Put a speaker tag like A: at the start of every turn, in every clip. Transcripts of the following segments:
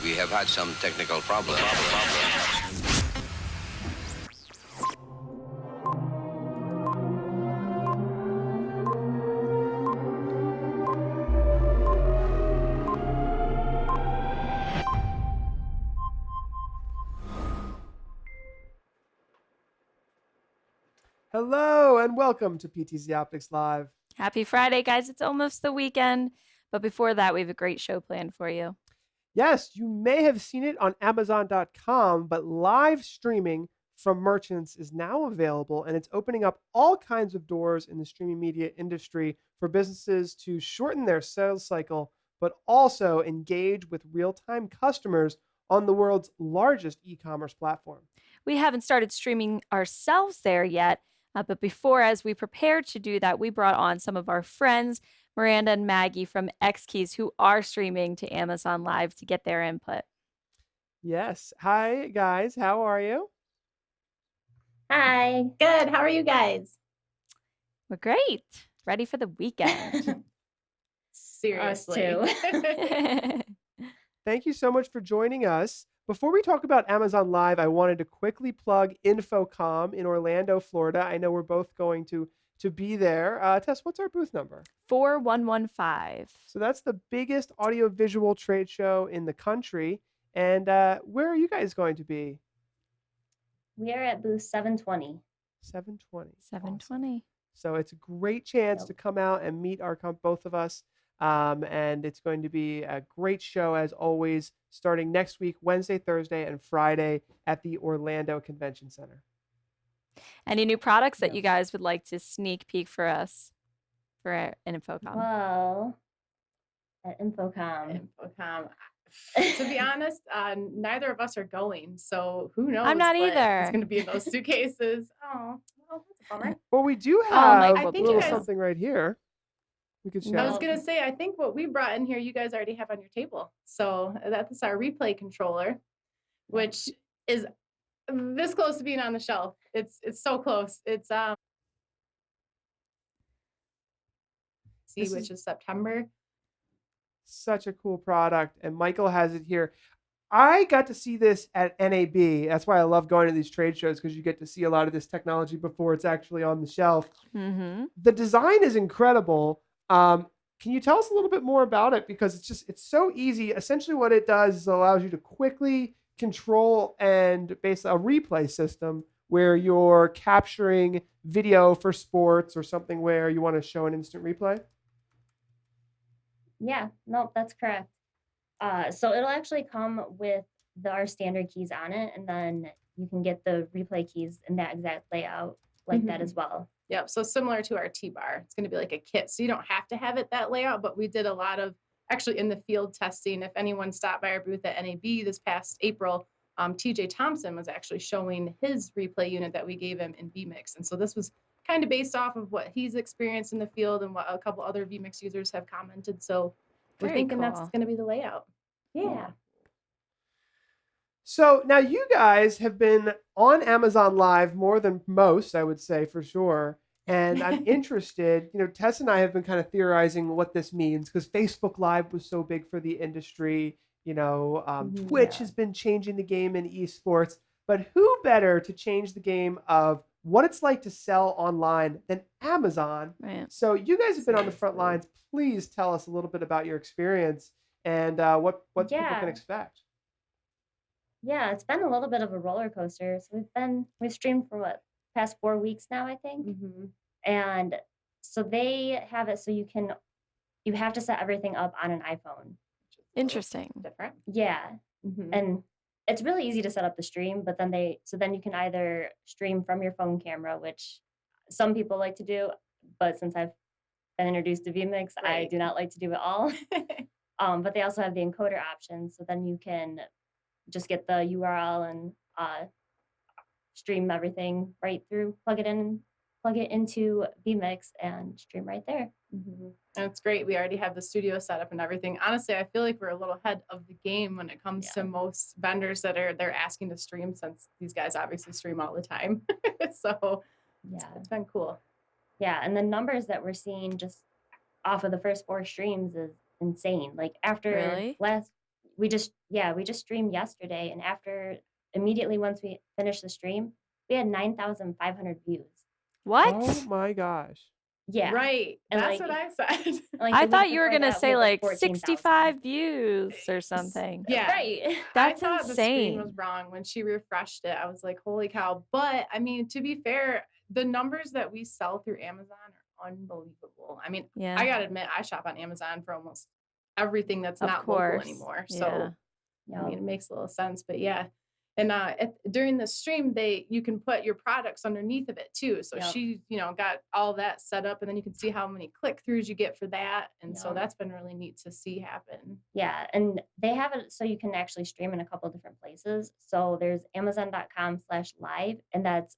A: We have had some technical problems.
B: Hello and welcome to PTZOptics Live.
C: Happy Friday, guys. It's almost the weekend. But before that, we have a great show planned for you.
B: Yes, you may have seen it on Amazon.com, but live streaming from merchants is now available, and it's opening up all kinds of doors in the streaming media industry for businesses to shorten their sales cycle, but also engage with real-time customers on the world's largest e-commerce platform.
C: We haven't started streaming ourselves there yet, but before, as we prepared to do that, we brought on some of our friends, Miranda and Maggie from XKeys, who are streaming to Amazon Live to get their input.
B: Yes. Hi, guys. How are you?
D: Hi. Good. How are you guys?
C: We're great. Ready for the weekend.
D: Seriously. Us too.
B: Thank you so much for joining us. Before we talk about Amazon Live, I wanted to quickly plug InfoComm in Orlando, Florida. I know we're both going to be there. Tess, what's our booth number?
C: 4115.
B: So that's the biggest audiovisual trade show in the country. And where are you guys going to be?
D: We are at booth 720.
B: 720.
C: 720.
B: Awesome. So it's a great chance to come out and meet both of us. And it's going to be a great show, as always, starting next week, Wednesday, Thursday, and Friday at the Orlando Convention Center.
C: Any new products that you guys would like to sneak peek for us for InfoComm?
D: Well, at InfoComm.
E: To be honest, neither of us are going, so who knows?
C: I'm not
E: what
C: either.
E: It's going to be in those suitcases. Oh, well, that's a bummer.
B: Well, we do have
E: I
B: a
E: think
B: little
E: you guys-
B: something right here. We could show.
E: I was going to say, I think what we brought in here, you guys already have on your table. So that's our replay controller, which is this close to being on the shelf. It's so close. It's which is September.
B: Such a cool product, and Michael has it here. I got to see this at NAB. That's why I love going to these trade shows, because you get to see a lot of this technology before it's actually on the shelf.
C: Mm-hmm.
B: The design is incredible. Can you tell us a little bit more about it? Because it's so easy. Essentially what it does is it allows you to quickly control and base a replay system where you're capturing video for sports or something where you want to show an instant replay.
D: Yeah, no, that's correct. So it'll actually come with our standard keys on it, and then you can get the replay keys in that exact layout like that as well.
E: Yep. So similar to our T-bar, it's going to be like a kit. So you don't have to have it that layout, but we did a lot of actually in the field testing. If anyone stopped by our booth at NAB this past April, TJ Thompson was actually showing his replay unit that we gave him in vMix. And so this was kind of based off of what he's experienced in the field and what a couple other vMix users have commented. So we're
C: Very
E: thinking that's
C: cool.
E: going to be the layout.
D: Yeah.
B: So now you guys have been on Amazon Live more than most, I would say, for sure. And I'm interested, Tess and I have been kind of theorizing what this means, because Facebook Live was so big for the industry. Twitch has been changing the game in esports. But who better to change the game of what it's like to sell online than Amazon?
C: Right.
B: So you guys have been on the front lines. Please tell us a little bit about your experience and what people can expect.
D: Yeah, it's been a little bit of a roller coaster. So we've streamed for past 4 weeks now, I think.
E: Mm-hmm.
D: And so they have it so you have to set everything up on an iPhone.
C: Interesting.
E: Different.
D: Yeah.
E: Mm-hmm.
D: And it's really easy to set up the stream, but then you can either stream from your phone camera, which some people like to do, but since I've been introduced to vMix, I
E: Right.
D: do not like to do it all. But they also have the encoder option, so then you can just get the URL and stream everything right through, plug it into vMix and stream right there.
E: Mm-hmm. And it's great. We already have the studio set up and everything. Honestly, I feel like we're a little ahead of the game when it comes to most vendors they're asking to stream, since these guys obviously stream all the time. So it's been cool.
D: Yeah, and the numbers that we're seeing just off of the first 4 streams is insane. Like after
C: Really?
D: we just Yeah, we just streamed yesterday, and immediately once we finished the stream, we had 9,500 views.
C: What?
B: Oh my gosh.
D: Yeah,
E: Right.
D: And,
E: That's
D: like,
E: what I said.
D: like
C: I
D: the week
C: thought you were
D: before
C: gonna
D: that, we
C: say
D: had,
C: like
D: 14,000.
C: 65 views or something.
E: Yeah.
D: Right.
C: That's
E: I thought the screen was
C: insane.
E: wrong when she refreshed it. I was like, holy cow. But I mean, to be fair, the numbers that we sell through Amazon are unbelievable. I mean,
C: Yeah,
E: I gotta admit, I shop on Amazon for almost everything that's
C: of
E: not
C: course.
E: local anymore.
C: Yeah.
E: So I mean, it makes a little sense. But yeah. And during the stream, you can put your products underneath of it too. So
D: Yep.
E: she, got all that set up, and then you can see how many click throughs you get for that. And so
D: Yep.
E: that's been really neat to see happen.
D: Yeah, and they have it so you can actually stream in a couple different places. So there's Amazon.com/live, and that's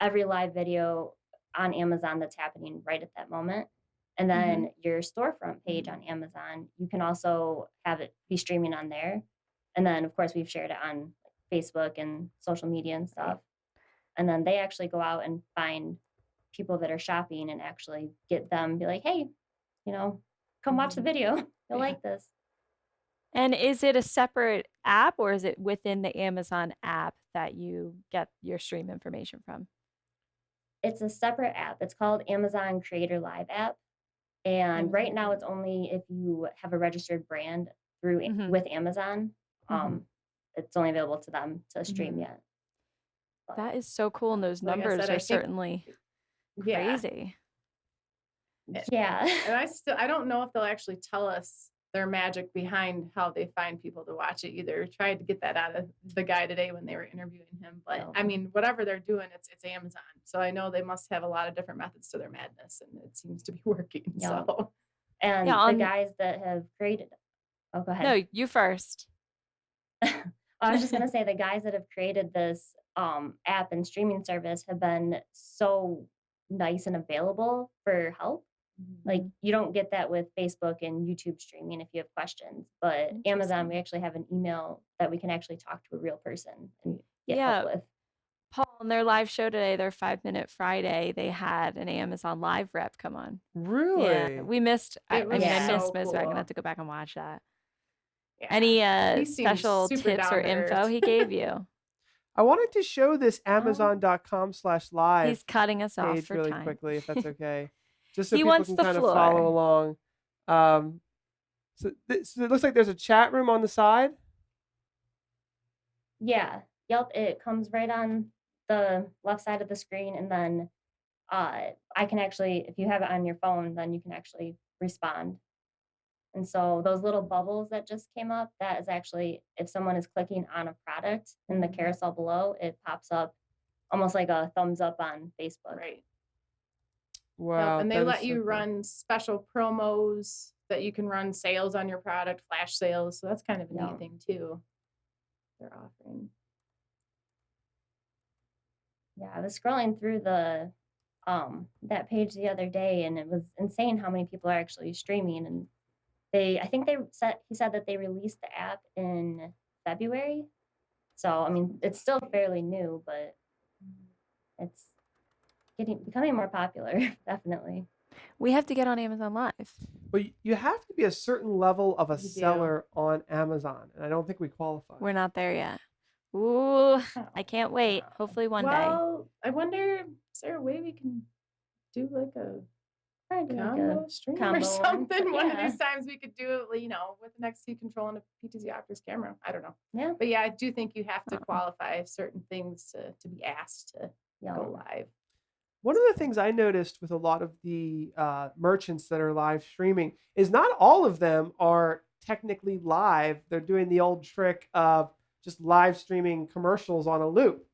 D: every live video on Amazon that's happening right at that moment. And then your storefront page on Amazon, you can also have it be streaming on there. And then, of course, we've shared it on Facebook and social media and stuff. And then they actually go out and find people that are shopping and actually get them, be like, hey, come watch the video. You'll like this.
C: And is it a separate app or is it within the Amazon app that you get your stream information from?
D: It's a separate app. It's called Amazon Creator Live app. And right now it's only if you have a registered brand with Amazon. It's only available to them to stream yet. But
C: That is so cool. And those
E: Like I
C: numbers
E: said, I
C: are
E: think-
C: certainly
E: Yeah.
C: crazy.
D: yeah.
E: And I don't know if they'll actually tell us their magic behind how they find people to watch it either. Tried to get that out of the guy today when they were interviewing him. But
D: No.
E: I mean, whatever they're doing, it's Amazon. So I know they must have a lot of different methods to their madness, and it seems to be working.
D: Yeah.
E: So
D: And
C: Yeah,
D: the guys that have created go ahead.
C: No, you first.
D: I was just gonna say the guys that have created this app and streaming service have been so nice and available for help. Like you don't get that with Facebook and YouTube streaming if you have questions, but Amazon, we actually have an email that we can actually talk to a real person and get help with.
C: Paul, on their live show today, their 5-Minute Friday, they had an Amazon Live rep come on.
B: Really?
C: Yeah, we missed. I
E: It was
C: mean, I
D: so
C: missed most of it. I'm
E: cool.
C: gonna have to go back and watch that.
E: yeah.
C: Any
E: He seems
C: special
E: super
C: tips or
E: down to
C: info
E: earth.
C: he gave you?
B: I wanted to show this Amazon.com/live
C: He's cutting us off
B: page
C: for
B: really
C: time.
B: quickly, if that's okay. Just so
C: He
B: people
C: wants
B: can
C: the
B: kind of
C: floor.
B: follow along. So it looks like there's a chat room on the side.
D: Yeah. Yep. It comes right on the left side of the screen, and then I can actually, if you have it on your phone, then you can actually respond. And so those little bubbles that just came up, that is actually if someone is clicking on a product in the carousel below, it pops up almost like a thumbs up on Facebook.
E: Right.
B: Wow.
E: And they
B: that is
E: let
B: so
E: you
B: cool.
E: run special promos that you can run sales on your product, flash sales. So that's kind of a
D: Yeah.
E: neat thing too. They're offering.
D: Yeah, I was scrolling through the that page the other day, and it was insane how many people are actually streaming. And he said that they released the app in February. So I mean, it's still fairly new, but it's becoming more popular, definitely.
C: We have to get on Amazon Live.
B: But you have to be a certain level of a
E: You do.
B: seller on Amazon, and I don't think we qualify.
C: We're not there yet. Ooh, I can't wait. Hopefully one day.
E: Well, I wonder, is there a way we can do like a
D: Probably do like
E: combo
D: a
E: stream
D: combo
E: or
D: one,
E: something? One of
D: yeah.
E: these times we could do it, with an XT control and a PTZOptics camera. I don't know.
D: Yeah.
E: But yeah, I do think you have to qualify certain things to be asked to go live.
B: One of the things I noticed with a lot of the merchants that are live streaming is not all of them are technically live. They're doing the old trick of just live streaming commercials on a loop.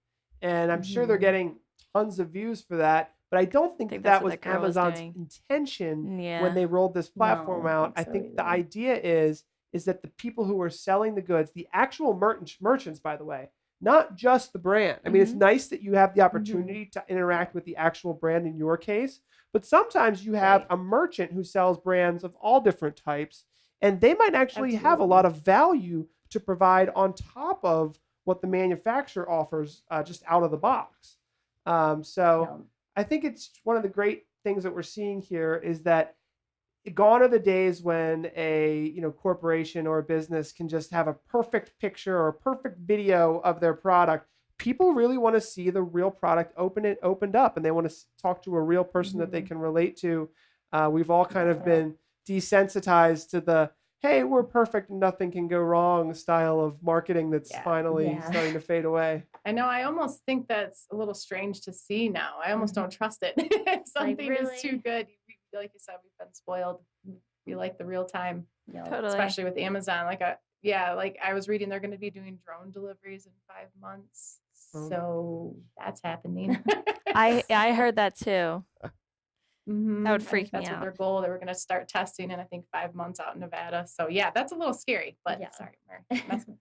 B: And I'm sure they're getting tons of views for that. But I don't think
C: think
B: that
C: that's
B: was
C: what the girl was
B: Amazon's
C: doing.
B: intention
C: Yeah.
B: when they rolled this platform
D: No, I
B: out.
E: don't
B: I
E: think
B: think
E: so
B: the
E: either.
B: idea is that the people who are selling the goods, the actual merchants, by the way, not just the brand. I mean, it's nice that you have the opportunity to interact with the actual brand in your case, but sometimes you have a merchant who sells brands of all different types, and they might actually have a lot of value to provide on top of what the manufacturer offers just out of the box. So I think it's one of the great things that we're seeing here is that gone are the days when a corporation or a business can just have a perfect picture or a perfect video of their product. People really want to see the real product opened up, and they want to talk to a real person that they can relate to. We've all kind of been desensitized to the "hey, we're perfect and nothing can go wrong" style of marketing that's finally starting to fade away.
E: I know. I almost think that's a little strange to see now. I almost don't trust it. If something is too good, like you said, we've been spoiled. We like the real time,
C: Totally.
E: especially with Amazon. Like I was reading they're going to be doing drone deliveries in 5 months. So that's happening.
C: I heard that too.
E: Mhm.
C: That would
E: I
C: freak
E: think
C: me
E: that's
C: out.
E: what their goal. They were going to start testing in, I think, 5 months out in Nevada. So yeah, that's a little scary. But sorry, Mary. Messing with your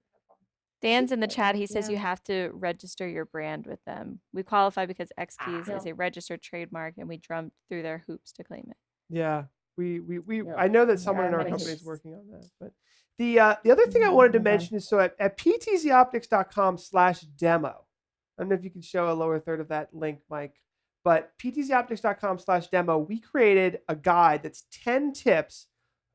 C: Dan's in the chat. He says you have to register your brand with them. We qualify because XKeys is a registered trademark, and we jumped through their hoops to claim it.
B: Yeah, I know that someone in our company is working on that. But the other thing I wanted to mention is, so at PTZOptics.com/demo, I don't know if you can show a lower third of that link, Mike, but PTZOptics.com/demo, we created a guide that's 10 tips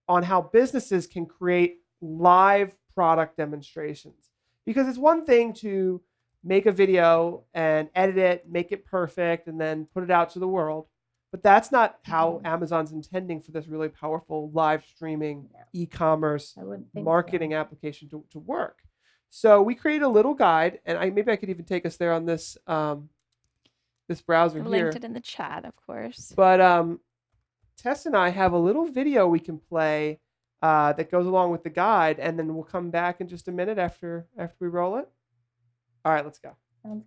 B: on how businesses can create live product demonstrations. Because it's one thing to make a video and edit it, make it perfect, and then put it out to the world. But that's not how Amazon's intending for this really powerful live streaming e-commerce marketing application to work. So we created a little guide, and maybe I could even take us there on this this browser
C: I
B: here.
C: linked it in the chat, of course.
B: But Tess and I have a little video we can play that goes along with the guide, and then we'll come back in just a minute after we roll it. All right, let's go.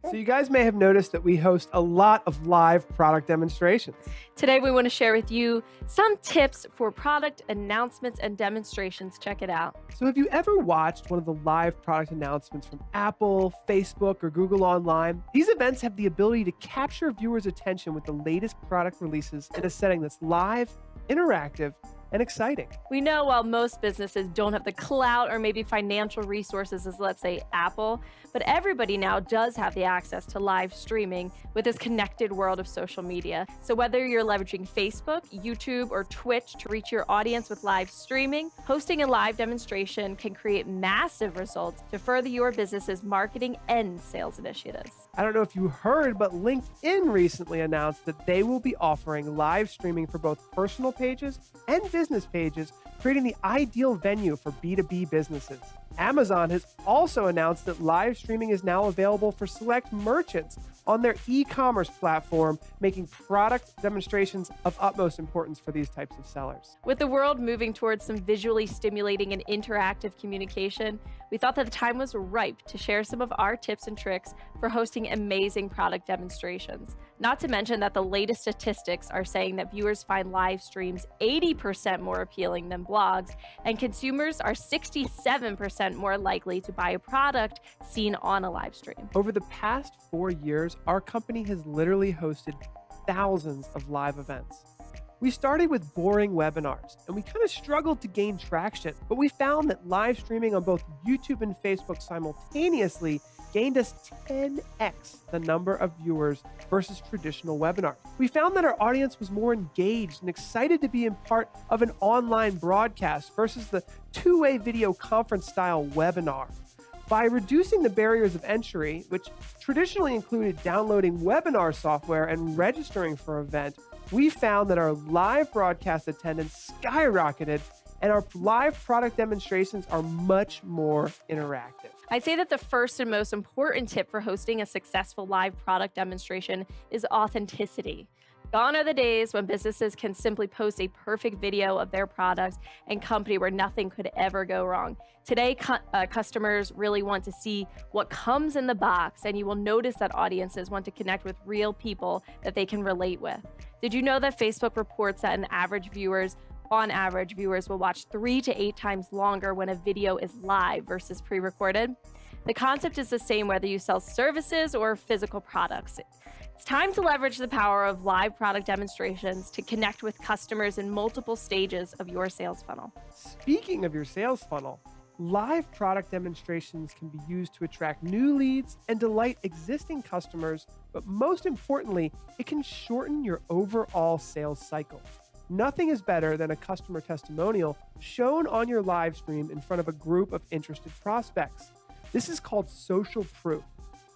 B: So you guys may have noticed that we host a lot of live product demonstrations.
C: Today, we want to share with you some tips for product announcements and demonstrations. Check it out.
B: So have you ever watched one of the live product announcements from Apple, Facebook, or Google Online? These events have the ability to capture viewers' attention with the latest product releases in a setting that's live, interactive, and exciting.
C: We know while most businesses don't have the clout or maybe financial resources as, let's say, Apple, but everybody now does have the access to live streaming with this connected world of social media. So whether you're leveraging Facebook, YouTube, or Twitch to reach your audience with live streaming, hosting a live demonstration can create massive results to further your business's marketing and sales initiatives.
B: I don't know if you heard, but LinkedIn recently announced that they will be offering live streaming for both personal pages and business pages, creating the ideal venue for B2B businesses. Amazon has also announced that live streaming is now available for select merchants on their e-commerce platform, making product demonstrations of utmost importance for these types of sellers.
C: With the world moving towards some visually stimulating and interactive communication, we thought that the time was ripe to share some of our tips and tricks for hosting amazing product demonstrations. Not to mention that the latest statistics are saying that viewers find live streams 80% more appealing than blogs, and consumers are 67% more likely to buy a product seen on a live stream.
B: Over the past 4 years, our company has literally hosted thousands of live events. We started with boring webinars, and we kind of struggled to gain traction, but we found that live streaming on both YouTube and Facebook simultaneously gained us 10x the number of viewers versus traditional webinars. We found that our audience was more engaged and excited to be in part of an online broadcast versus the two-way video conference style webinar. By reducing the barriers of entry, which traditionally included downloading webinar software and registering for an event, we found that our live broadcast attendance skyrocketed and our live product demonstrations are much more interactive.
C: I'd say that the first and most important tip for hosting a successful live product demonstration is authenticity. Gone are the days when businesses can simply post a perfect video of their product and company where nothing could ever go wrong. Today, customers really want to see what comes in the box, and you will notice that audiences want to connect with real people that they can relate with. Did you know that Facebook reports that on average, viewers will watch 3 to 8 times longer when a video is live versus pre-recorded? The concept is the same whether you sell services or physical products. It's time to leverage the power of live product demonstrations to connect with customers in multiple stages of your sales funnel.
B: Speaking of your sales funnel, live product demonstrations can be used to attract new leads and delight existing customers, but most importantly, it can shorten your overall sales cycle. Nothing is better than a customer testimonial shown on your live stream in front of a group of interested prospects. This is called social proof,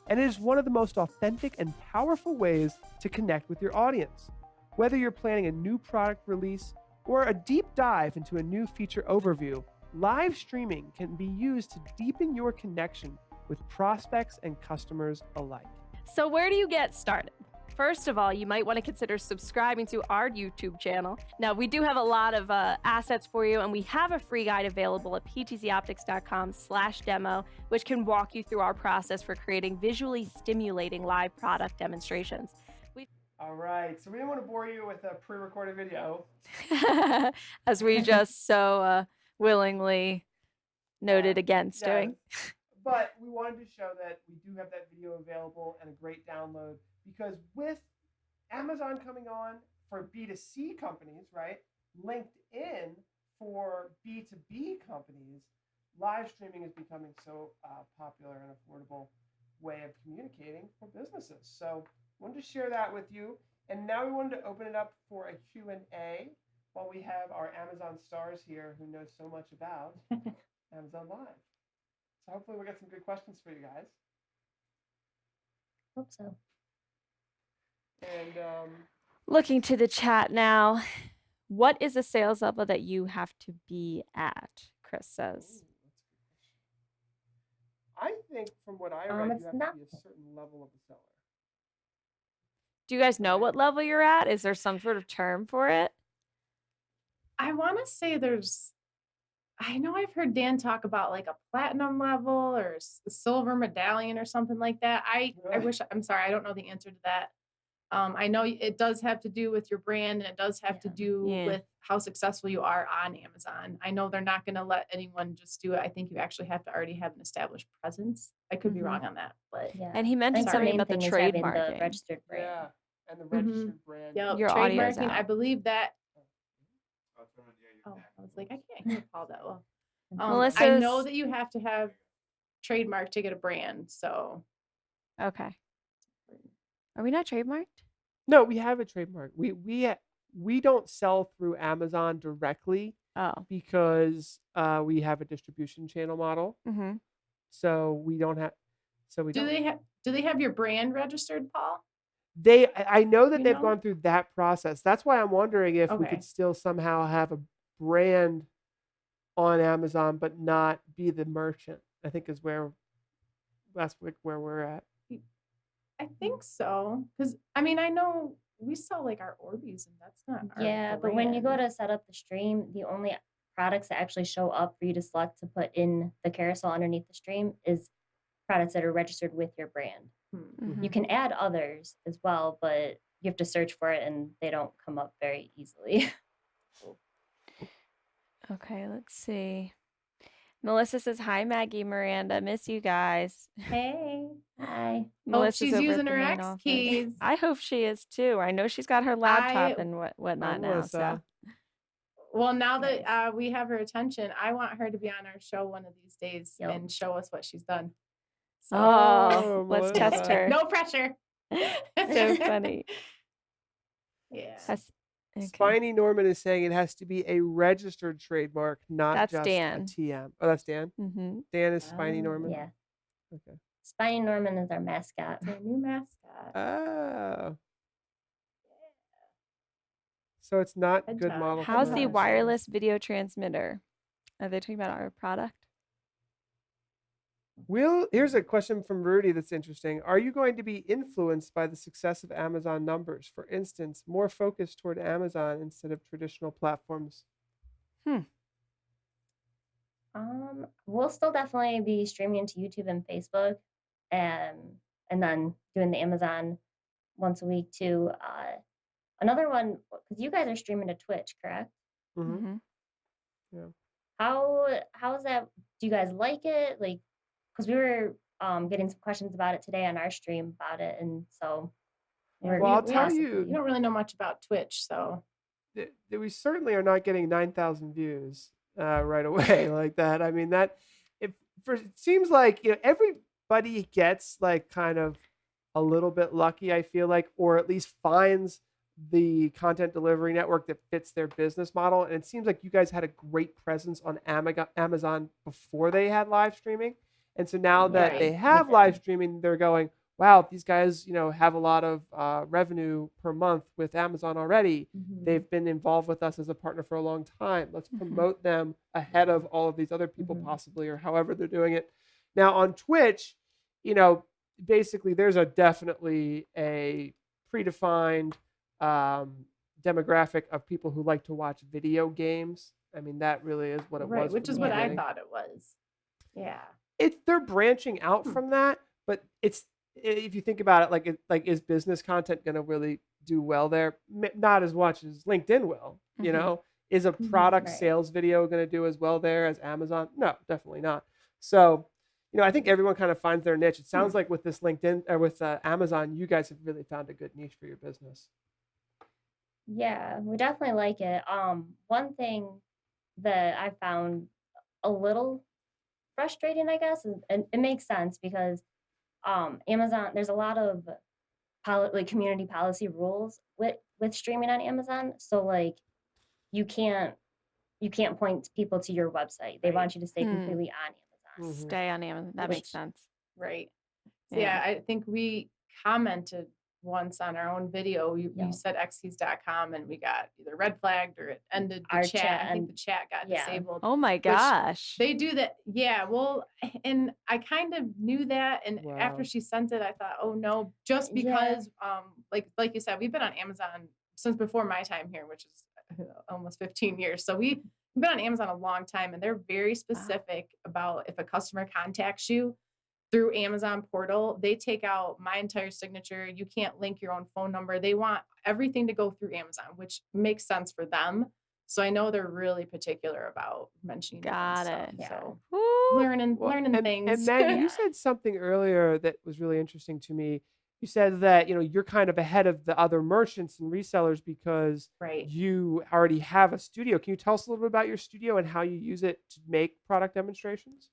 B: and it is one of the most authentic and powerful ways to connect with your audience. Whether you're planning a new product release or a deep dive into a new feature overview, live streaming can be used to deepen your connection with prospects and customers alike.
C: So where do you get started? First of all, you might want to consider subscribing to our YouTube channel. Now, we do have a lot of assets for you, and we have a free guide available at PTZOptics.com/demo, which can walk you through our process for creating visually stimulating live product demonstrations.
B: All right, so we didn't want to bore you with a pre-recorded video.
C: As we just so willingly noted against doing.
B: But we wanted to show that we do have that video available and a great download, because with Amazon coming on for B2C companies, right? LinkedIn for B2B companies, live streaming is becoming so popular and affordable way of communicating for businesses. So wanted to share that with you. And now we wanted to open it up for a Q&A while we have our Amazon stars here who know so much about Amazon Live. So hopefully we'll get some good questions for you guys.
D: Hope so.
B: And
C: Looking to the chat now, what is a sales level that you have to be at? Chris says.
B: I think from what I read,
D: it's
B: you have
D: not-
B: to be a certain level of a seller.
C: Do you guys know what level you're at? Is there some sort of term for it?
E: I want to say I know I've heard Dan talk about like a platinum level or a silver medallion or something like that. I
B: Really?
E: wish, I'm sorry, I don't know the answer to that. I know it does have to do with your brand, and it does have to do
C: Yeah.
E: with how successful you are on Amazon. I know they're not going to let anyone just do it. I think you actually have to already have an established presence. I could be
C: Mhm.
E: wrong on that, but
D: Yeah.
C: And he
D: I
C: mentioned
D: think the
C: something
D: main
C: about the
D: thing is having the
C: trademarking.
D: registered brand.
B: Yeah, and the registered brand.
E: yeah,
C: Your audio's
E: trademarking. I
C: out.
E: believe that. Oh, I was like, I can't hear Paul that well. I know
C: Melissa's-
E: that you have to have trademark to get a brand. So
C: Okay. Are we not trademarked?
B: No, we have a trademark. We don't sell through Amazon directly
C: Oh.
B: because we have a distribution channel model.
C: Mm-hmm.
B: So we don't have. So we
E: do
B: don't.
E: they have your brand registered, Paul?
B: I know that
E: You
B: they've
E: know?
B: gone through that process. That's why I'm wondering if we
E: Okay.
B: could still somehow have a brand on Amazon, but not be the merchant. I think is where we're at.
E: I think so. Because I mean, I know we sell like our Orbeez, and that's not our
D: Yeah, but when you go
E: brand.
D: to set up the stream, the only products that actually show up for you to select to put in the carousel underneath the stream is products that are registered with your brand.
C: Mm-hmm.
D: You can add others as well, but you have to search for it and they don't come up very easily.
C: Okay, let's see. Melissa says, "Hi, Maggie, Miranda, miss you guys."
D: Hey, hi.
C: Melissa's
E: she's
C: over at
E: using
C: the
E: her
C: main
E: XKeys.
C: office. I hope she is too. I know she's got her laptop
E: I-
C: and whatnot now.
B: Melissa.
C: So
E: Well, now that we have her attention, I want her to be on our show one of these days
D: Yep.
E: and show us what she's done. So,
C: Oh, let's test
B: Melissa.
C: her.
E: no pressure.
C: So funny.
E: Yeah.
C: Okay.
B: Spiny Norman is saying it has to be a registered trademark, not
C: That's
B: just
C: Dan.
B: a TM. Oh, that's Dan.
C: Mm-hmm.
B: Dan is Spiny Norman.
D: Yeah.
B: Okay.
D: Spiny Norman is our mascot.
E: It's our new mascot.
B: Oh. So it's not good
E: Hedgehog.
B: model.
C: How's the
B: formation.
C: wireless video transmitter? Are they talking about our product?
B: Here's a question from Rudy that's interesting. Are you going to be influenced by the success of Amazon numbers? For instance, more focused toward Amazon instead of traditional platforms?
D: We'll still definitely be streaming to YouTube and Facebook, and then doing the Amazon once a week too. Another one, because you guys are streaming to Twitch, correct?
B: Mm-hmm.
C: Mm-hmm.
D: How's that? Do you guys like it? Like, because we were getting some questions about it today on our stream about it, and so
B: Well, I'll tell
E: We
B: you,
E: don't really know much about Twitch, so
B: we certainly are not getting 9,000 views right away like that. I mean, it seems like everybody gets like kind of a little bit lucky, I feel like, or at least finds the content delivery network that fits their business model. And it seems like you guys had a great presence on Amazon before they had live streaming. And so now that they
E: Right.
B: have live streaming, they're going, wow, these guys, have a lot of revenue per month with Amazon already.
D: Mhm.
B: They've been involved with us as a partner for a long time. Let's
C: Mhm.
B: promote them ahead of all of these other people,
D: Mhm.
B: possibly, or however they're doing it. Now on Twitch, basically there's definitely a predefined demographic of people who like to watch video games. I mean, that really is what it
E: Right,
B: was
E: which
B: from
E: is
B: the
E: what I
B: beginning.
E: thought it was. Yeah.
B: They're branching out
E: Hmm.
B: from that, but if you think about it, is business content going to really do well there? Not as much as LinkedIn will.
C: Mhm.
B: Is a product
D: Right.
B: sales video going to do as well there as Amazon? No, definitely not. So, I think everyone kind of finds their niche. It sounds like with this LinkedIn or with Amazon, you guys have really found a good niche for your business.
D: Yeah, we definitely like it. One thing that I found a little frustrating, I guess, and it makes sense because Amazon, there's a lot of like community policy rules with streaming on Amazon. So like you can't you can't point people to your website. They
E: Right.
D: want you to stay
C: Hmm.
D: completely on Amazon.
B: Mhm.
C: Stay on Amazon. That makes
D: Which-
C: sense.
E: Right. So yeah,
C: Yeah.
E: I think we commented once on our own video. We
D: Yeah.
E: said xkeys.com and we got either red flagged or it ended the
D: Our
E: chat.
D: chat
E: I think
D: and-
E: the chat got
D: yeah.
E: disabled.
C: Oh my gosh.
E: They do that. Yeah. Well, and I kind of knew that. And
B: Wow.
E: after she sent it, I thought, oh no, just
D: Yeah.
E: because, like you said, we've been on Amazon since before my time here, which is almost 15 years. So we've been on Amazon a long time and they're very specific about if a customer contacts you through Amazon portal, they take out my entire signature. You can't link your own phone number. They want everything to go through Amazon, which makes sense for them. So I know they're really particular about mentioning
C: Got
E: different
C: it.
E: stuff.
D: Yeah.
E: So
C: Woo.
E: learning
B: Well, and
E: things.
B: Maggie,
D: Yeah.
B: you said something earlier that was really interesting to me. You said that you're kind of ahead of the other merchants and resellers because
E: Right.
B: you already have a studio. Can you tell us a little bit about your studio and how you use it to make product demonstrations?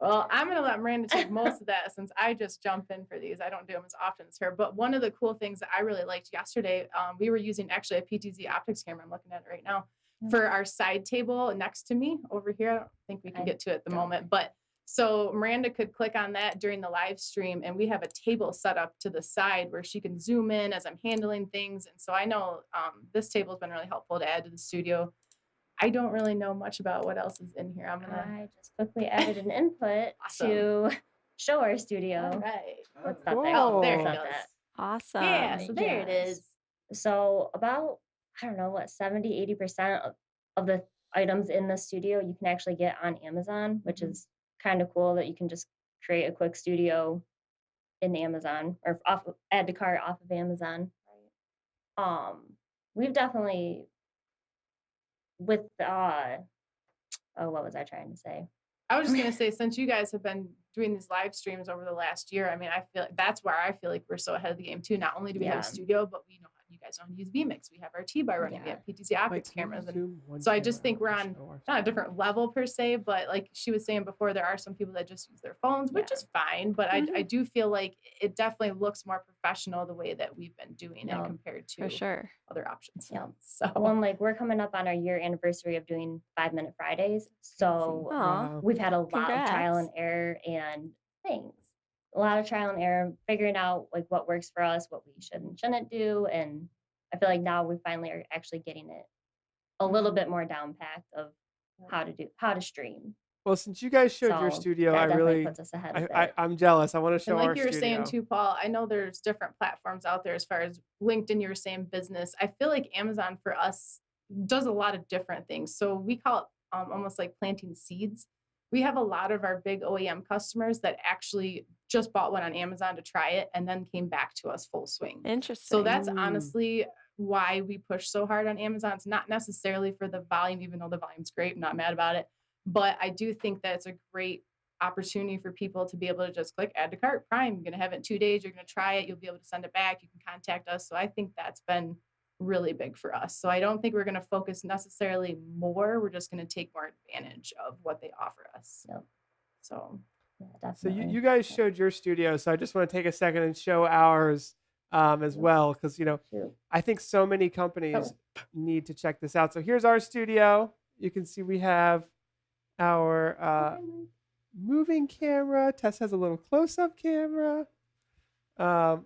E: Well, I'm going to let Miranda take most of that since I just jump in for these. I don't do them as often as her. But one of the cool things that I really liked yesterday, we were using actually a PTZOptics camera. I'm looking at it right now for our side table next to me over here. I don't think we can
D: I
E: get to it at the
D: don't.
E: moment, but so Miranda could click on that during the live stream and we have a table set up to the side where she can zoom in as I'm handling things. And so I know this table has been really helpful to add to the studio. I don't really know much about what else is in here. I'm gonna.
D: I just quickly added an input
E: Awesome.
D: to show our studio.
E: All right.
D: What's that there?
E: Oh, there it
B: Cool.
E: goes.
D: That.
C: Awesome.
E: Yeah, so there it
D: Yes.
E: is.
D: So about, I don't know, what, 70-80% of the items in the studio you can actually get on Amazon, which is kind of cool that you can just create a quick studio in Amazon or add to cart off of Amazon. We've definitely with what was I trying to say?
E: I was just gonna say, since you guys have been doing these live streams over the last year, I mean, I feel like that's where I feel like we're so ahead of the game too. Not only do we have
D: Yeah.
E: a studio, but we know you guys know how to use vMix. We have our T-bar running. We
D: Yeah.
E: have PTZOptics
B: Wait, can you
E: cameras, and
B: zoom one
E: so I
B: camera
E: just think
B: out
E: we're
B: to
E: on
B: show our
E: not a
B: studio?
E: different level per se, but like she was saying before, there are some people that just use their phones, which
D: Yeah.
E: is fine. But I do feel like it definitely looks more professional the way that we've been doing
D: Yeah.
E: it compared to
C: For sure.
E: other options.
D: Yeah.
E: So
D: Well, and like we're coming up on our year anniversary of doing 5-minute Fridays. So
C: Aw.
B: Wow.
D: we've had a lot of trial and
C: Congrats.
D: error and things. A lot of trial and error, figuring out like what works for us, what we should and shouldn't do. And I feel like now we finally are actually getting it a little bit more down packed of how to stream.
B: Well, since you guys showed your
D: So
B: studio,
D: that
B: I
D: definitely
B: really,
D: puts us ahead of
B: I,
D: it.
B: I'm jealous. I want to show
E: And like
B: our
E: you were saying
B: studio.
E: too, Paul, I know there's different platforms out there as far as LinkedIn, you were saying business. I feel like Amazon for us does a lot of different things. So we call it almost like planting seeds. We have a lot of our big OEM customers that actually just bought one on Amazon to try it and then came back to us full swing.
C: Interesting.
E: So that's
B: Mm.
E: honestly why we push so hard on Amazon. It's not necessarily for the volume, even though the volume's great. I'm not mad about it. But I do think that it's a great opportunity for people to be able to just click add to cart Prime. You're going to have it in 2 days. You're going to try it. You'll be able to send it back. You can contact us. So I think that's been really big for us. So I don't think we're going to focus necessarily more. We're just going to take more advantage of what they offer us.
D: Yep.
E: So
D: Yeah,
B: So
D: definitely.
B: you guys showed your studio, so I just want to take a second and show ours. as well, because
D: Shoot.
B: I think so many companies need to check this out. So here's our studio. You can see we have our moving camera. Tess has a little close-up camera.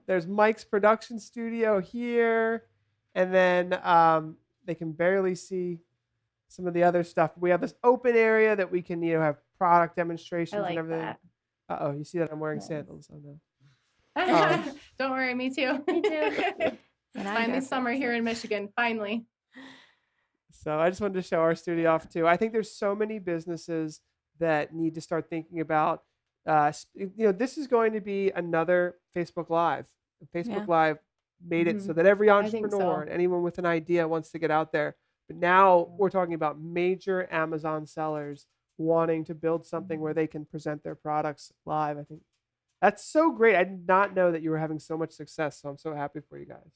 B: There's Mike's production studio here, and then they can barely see some of the other stuff. We have this open area that we can have product demonstrations
E: I like
B: and everything.
E: that.
B: Uh-oh, you see that I'm wearing
D: Nice.
B: sandals. Oh no.
E: Don't worry, me too.
D: Me too.
E: It's finally summer here in Michigan. Finally.
B: So I just wanted to show our studio off too. I think there's so many businesses that need to start thinking about, this is going to be another Facebook Live. Facebook Live made it so that every
E: I think
B: entrepreneur
E: so.
B: and anyone with an idea wants to get out there. But now we're talking about major Amazon sellers wanting to build something where they can present their products live. I think that's so great. I did not know that you were having so much success. So I'm so happy for you guys.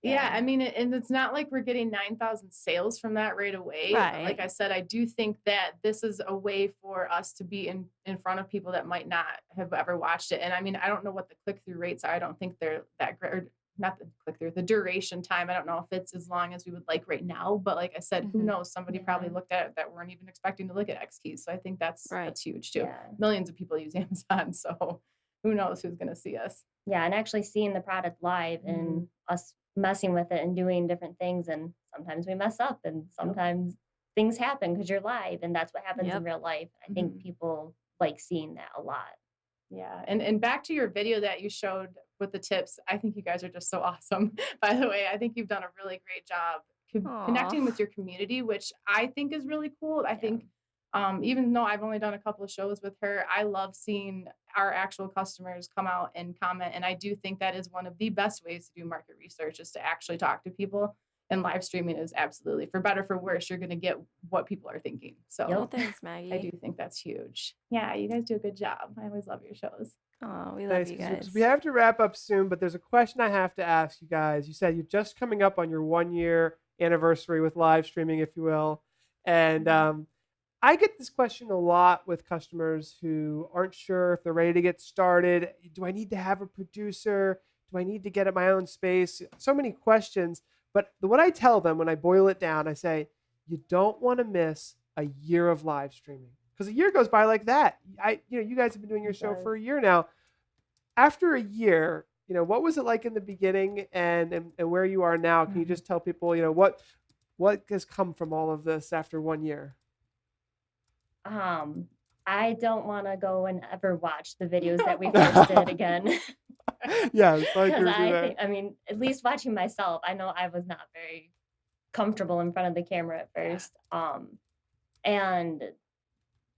E: Yeah, I mean, and it's not like we're getting 9,000 sales from that right away.
C: Right.
E: Like I said, I do think that this is a way for us to be in front of people that might not have ever watched it. And I mean, I don't know what the click-through rates are. I don't think they're that great. Or not the click-through, the duration time. I don't know if it's as long as we would like right now. But like I said, who knows? Somebody probably looked at it that weren't even expecting to look at XKeys. So I think that's huge too.
D: Yeah.
E: Millions of people use Amazon. So who knows who's going to see us.
D: Yeah, and actually seeing the product live and us messing with it and doing different things, and sometimes we mess up and sometimes things happen because you're live, and that's what happens in real life. I think people like seeing that a lot.
E: Yeah, and back to your video that you showed with the tips, I think you guys are just so awesome. By the way, I think you've done a really great job connecting with your community, which I think is really cool. I think even though I've only done a couple of shows with her, I love seeing our actual customers come out and comment. And I do think that is one of the best ways to do market research, is to actually talk to people. And live streaming is absolutely, for better, for worse, you're going to get what people are thinking. So
C: thanks, Maggie.
E: I do think that's huge. Yeah, you guys do a good job. I always love your shows.
C: Oh, we love you
B: Nice,
C: guys.
B: we have to wrap up soon, but there's a question I have to ask you guys. You said you're just coming up on your 1-year anniversary with live streaming, if you will. And I get this question a lot with customers who aren't sure if they're ready to get started. Do I need to have a producer? Do I need to get at my own space? So many questions. But what I tell them when I boil it down, I say, you don't want to miss a year of live streaming, because a year goes by like that. You guys have been doing your show for a year now. After a year, what was it like in the beginning and where you are now? Can you just tell people, what has come from all of this after 1 year?
D: I don't want to go and ever watch the videos that we first did again.
B: Yeah,
D: because I mean, at least watching myself, I know I was not very comfortable in front of the camera at first. And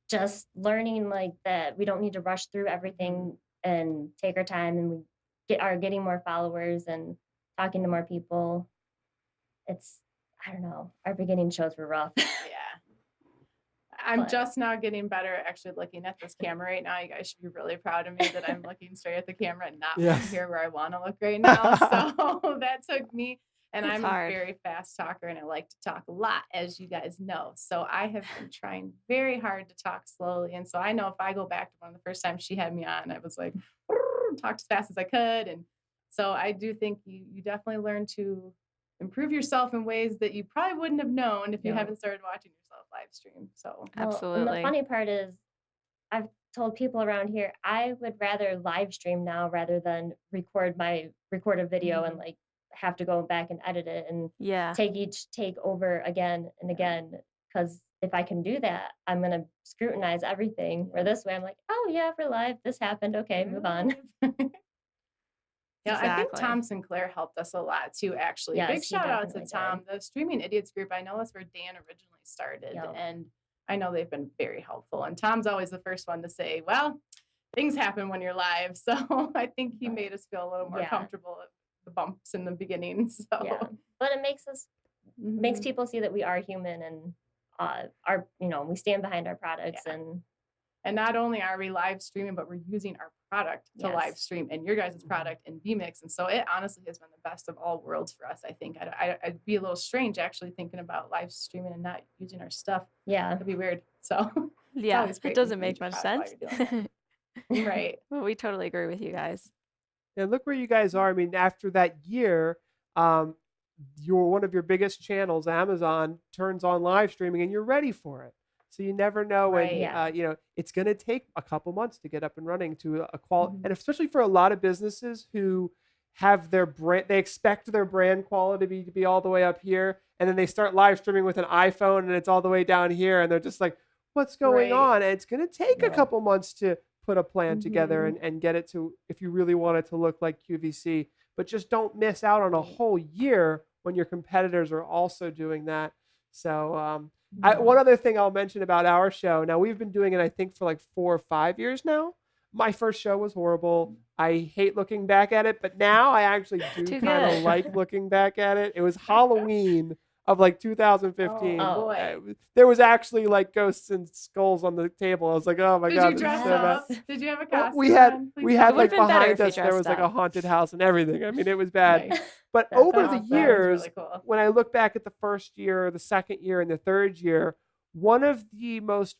D: just learning like that we don't need to rush through everything and take our time, and we are getting more followers and talking to more people. I don't know, our beginning shows were rough.
E: I'm just now getting better at actually looking at this camera right now. You guys should be really proud of me that I'm looking straight at the camera and not here where I want to look right now. So that took me, and I'm a very fast talker and I like to talk a lot, as you guys know. So I have been trying very hard to talk slowly. And so I know if I go back to one of the first times she had me on, I was like, talked as fast as I could. And so I do think you definitely learn to improve yourself in ways that you probably wouldn't have known if you haven't started watching yourself live stream. So
C: absolutely.
D: And the funny part is, I've told people around here, I would rather live stream now rather than record a video and like have to go back and edit it and take each take over again and again. Because if I can do that, I'm gonna scrutinize everything. Where this way, I'm like, oh yeah, we're live. This happened. Okay, move on.
E: Yeah, I think Tom Sinclair helped us a lot too, actually.
D: Yes,
E: big
D: he
E: shout out to
D: definitely
E: Tom. The Streaming Idiots group, I know that's where Dan originally started. And I know they've been very helpful. And Tom's always the first one to say, well, things happen when you're live. So I think he made us feel a little more comfortable at the bumps in the beginning. So
D: but it makes people see that we are human and we stand behind our products.
E: And not only are we live streaming, but we're using our product to live stream and your guys' product in vMix. And so it honestly has been the best of all worlds for us. I think I'd be a little strange actually thinking about live streaming and not using our stuff.
D: Yeah.
E: It'd be weird. So
C: it doesn't make much sense.
E: Right.
C: Well, we totally agree with you guys.
B: And look where you guys are. I mean, after that year, um, one of your biggest channels, Amazon, turns on live streaming, and you're ready for it. So you never know when
E: Right.
D: Yeah.
B: it's going to take a couple months to get up and running to a quality,
D: Mhm.
B: and especially for a lot of businesses who have their brand, they expect their brand quality to be all the way up here, and then they start live streaming with an iPhone, and it's all the way down here, and they're just like, "What's going
E: Right.
B: on?" And it's going to take a
A: Yeah.
B: couple months to put a plan together
D: Mhm.
B: and get it to, if you really want it to look like QVC. But just don't miss out on a
D: Right.
B: whole year when your competitors are also doing that. So
D: Yeah.
B: one other thing I'll mention about our show. Now we've been doing it, I think, for like 4 or 5 years now. My first show was horrible. I hate looking back at it, but now I actually do
C: Too
B: kind of
C: good.
B: like looking back at it. It was Halloween of like 2015.
E: Oh,
D: boy.
B: There was actually like ghosts and skulls on the table. I was like, oh my
E: Did
B: god,
E: you
B: this is
E: dress
B: so bad.
E: up? Did you have a
B: Well,
E: costume?
B: we had
E: on?
B: we
E: Please
B: had
E: tell me.
B: like
C: Would've been better
B: behind
C: if you
B: us there was
C: dressed
B: like a
C: up.
B: haunted house and everything. I mean, it was bad.
D: Nice.
B: But
D: That's
B: over
E: That's
B: the
D: awesome.
B: years,
E: really cool.
B: when I look back at the first year, the second year, and the third year, one of the most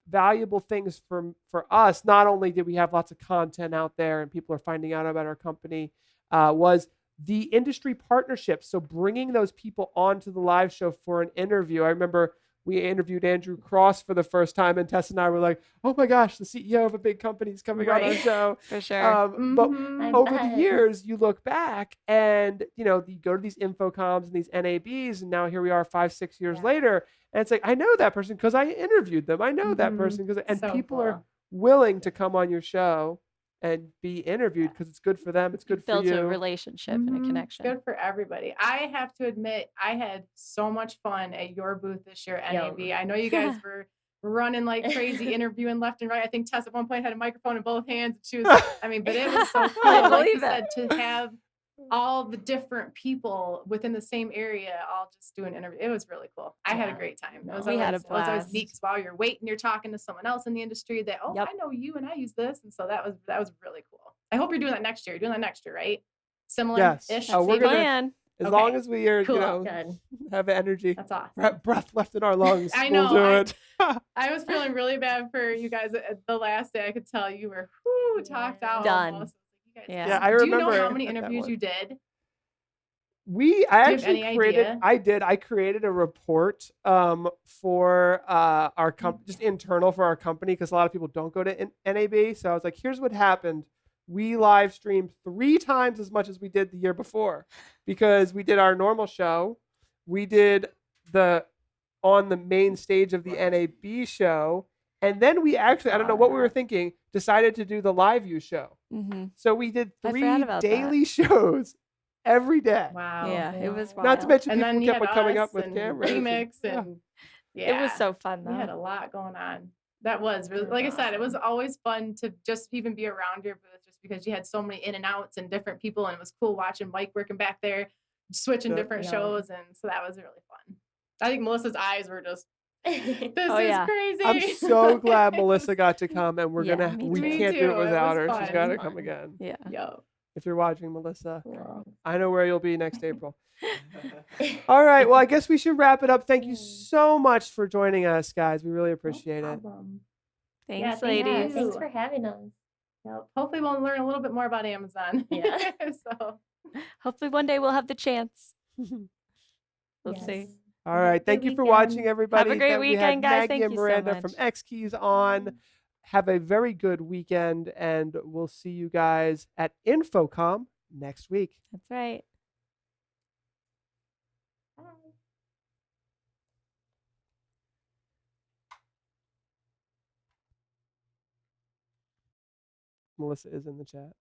B: valuable things for us, not only did we have lots of content out there and people are finding out about our company, was the industry partnerships. So bringing those people onto the live show for an interview. I remember we interviewed Andrew Cross for the first time, and Tess and I were like, "Oh my gosh, the CEO of a big company is coming on our
E: Right.
B: show."
C: For sure.
B: But
E: Mhm.
D: I
B: over the
D: bet.
B: years, you look back and you go to these InfoComms and these NABs, and now here we are 5, 6 years
D: Yeah.
B: later, and it's like, I know that person because I interviewed them. I know that
E: Mhm.
B: person and
E: So
B: people are
E: cool.
B: willing to come on your show and be interviewed because it's good for them. It's
C: You
B: good for
C: built a
B: you.
C: relationship and a
E: Mhm.
C: connection.
E: Good for everybody. I have to admit, I had so much fun at your booth this year at NAB. I know you guys were running like crazy, interviewing left and right. I think Tess at one point had a microphone in both hands. She was, I mean, but it was so cool.
C: I
E: Like you
C: believe it.
E: said, to have all the different people within the same area all just do an interview. It was really cool. I had a
D: Yeah.
E: great time. It was
C: We had a
E: always, it was always
C: blast.
E: neat because while you're waiting, you're talking to someone else in the industry that, oh,
C: Yep.
E: I know you and I use this. And so that was really cool. I hope you're doing that next year. You're doing that next year, right? Similar-ish.
B: Yes.
C: That's
B: We're
C: the
B: gonna,
C: plan.
B: as
E: Okay.
B: long as we are,
E: Cool.
D: Good.
B: have energy,
E: That's awesome.
B: breath left in our lungs,
E: I
B: we'll
E: know,
B: do it.
E: I was feeling really bad for you guys at the last day. I could tell you were talked out
C: Done.
E: almost. You guys,
C: Yeah.
B: Yeah, I
E: do you know
B: remember
E: how many
B: at that
E: interviews
B: one.
E: you did?
B: I
E: Do you have
B: actually
E: any
B: created.
E: idea?
B: I created a report for our company, just internal for our company, because a lot of people don't go to NAB. So I was like, here's what happened. We live streamed 3 times as much as we did the year before, because we did our normal show, we did on the main stage of the NAB show, and then we actually, I don't know what we were thinking, decided to do the live view show.
C: Mm-hmm.
B: So we did
C: I
B: 3
C: forgot about that.
B: daily shows every day.
E: Wow.
C: Yeah, it was wild.
B: Not to mention
E: And
B: people
E: then you
B: kept
E: had
B: on coming
E: us
B: up with
E: and
B: cameras.
E: remix
B: Yeah.
E: and yeah.
C: It was so fun
E: We had
C: though.
E: a lot going on. That was really,
D: That's
E: like I said, it was
D: awesome.
E: always fun to just even be around your booth just because you had so many in and outs and different people. And it was cool watching Mike working back there, switching
B: Yeah.
E: different
D: Yeah.
E: shows. And so that was really fun. I think Melissa's eyes were just, this
C: Oh,
E: is
C: yeah.
E: crazy.
B: I'm so glad Melissa got to come, and we're
C: Yeah,
B: gonna
C: me
B: we
C: too.
B: can't do
E: Me
B: it
E: too. It
B: without
E: was
B: her.
E: fun.
B: She's
E: It
B: got
E: was
B: to come
E: fun.
B: again.
C: Yeah.
E: Yo.
B: If you're watching, Melissa,
D: Cool.
B: I know where you'll be next April. All right. Well, I guess we should wrap it up. Thank you so much for joining us, guys. We really appreciate it.
C: Thanks,
D: Thank
C: ladies.
D: you. Thanks for having us.
E: Yep. Hopefully we'll learn a little bit more about Amazon.
D: Yeah.
E: So
C: Hopefully one day we'll have the chance. We'll
D: Yes.
C: see.
B: All right.
D: Good
B: Thank you for watching,
D: weekend.
B: everybody.
C: great
B: Then we had
C: weekend, guys.
B: Maggie
C: Thank
B: and
C: you so
B: Miranda from
C: much.
B: XKeys on. Have a very good weekend, and we'll see you guys at InfoComm next week.
C: That's right.
D: Bye.
B: Melissa is in the chat.